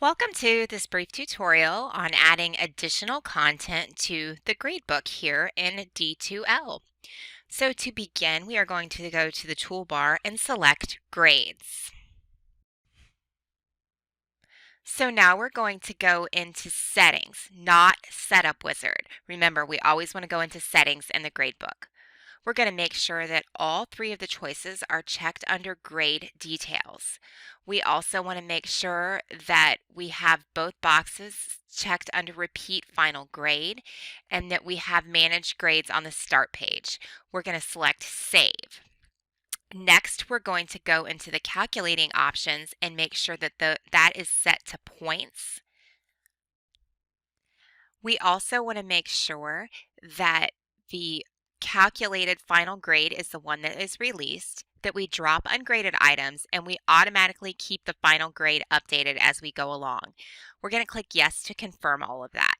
Welcome to this brief tutorial on adding additional content to the gradebook here in D2L. So to begin, we are going to go to the toolbar and select Grades. So now we're going to go into Settings, not Setup Wizard. Remember, we always want to go into Settings in the gradebook. We're going to make sure that all three of the choices are checked under Grade Details. We also want to make sure that we have both boxes checked under Repeat Final Grade and that we have Manage Grades on the Start page. We're going to select Save. Next, we're going to go into the calculating options and make sure that that is set to points. We also want to make sure that the calculated final grade is the one that is released, that we drop ungraded items, and we automatically keep the final grade updated as we go along. We're going to click yes to confirm all of that.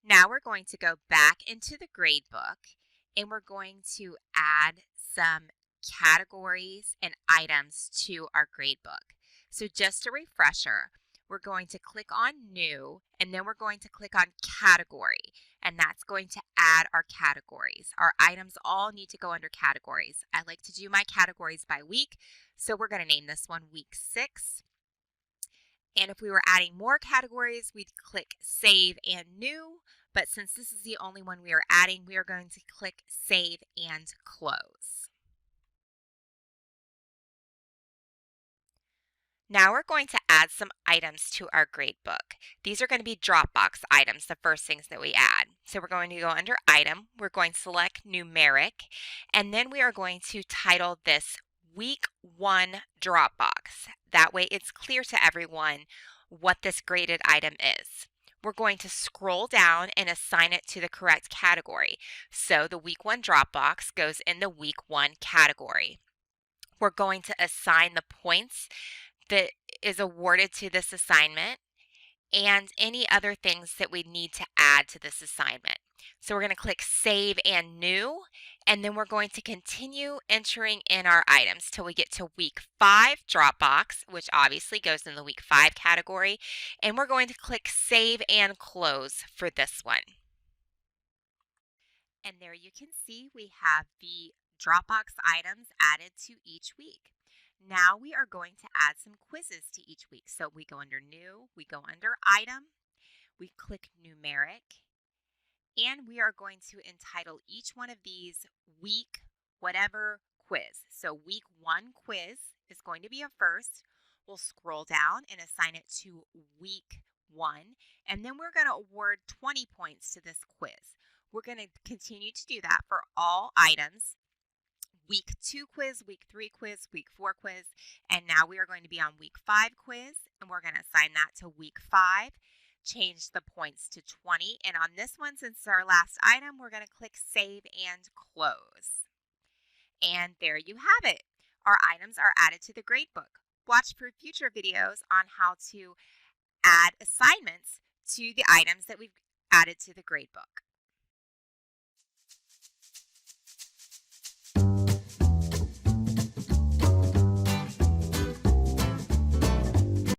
Now we're going to go back into the gradebook and we're going to add some categories and items to our gradebook. So just a refresher, we're going to click on New, and then we're going to click on Category, and that's going to add our categories. Our items all need to go under categories. I like to do my categories by week, so we're going to name this one Week 6. And if we were adding more categories, we'd click Save and New, but since this is the only one we are adding, we are going to click Save and Close. Now we're going to add some items to our gradebook. These are going to be Dropbox items, the first things that we add. So we're going to go under Item, we're going to select Numeric, and then we are going to title this Week 1 Dropbox. That way it's clear to everyone what this graded item is. We're going to scroll down and assign it to the correct category. So the Week 1 Dropbox goes in the Week 1 category. We're going to assign the points that is awarded to this assignment and any other things that we need to add to this assignment. So we're going to click Save and New, and then we're going to continue entering in our items till we get to Week 5 Dropbox, which obviously goes in the Week 5 category, and we're going to click Save and Close for this one. And there you can see we have the Dropbox items added to each week. Now we are going to add some quizzes to each week. So we go under New, we go under Item, we click Numeric, and we are going to entitle each one of these Week whatever quiz. So Week 1 quiz is going to be a first. We'll scroll down and assign it to Week 1, and then we're going to award 20 points to this quiz. We're going to continue to do that for all items. Week 2 quiz, Week 3 quiz, Week 4 quiz, and now we are going to be on Week 5 quiz, and we're going to assign that to Week 5, change the points to 20, and on this one, since it's our last item, we're going to click Save and Close. And there you have it. Our items are added to the gradebook. Watch for future videos on how to add assignments to the items that we've added to the gradebook.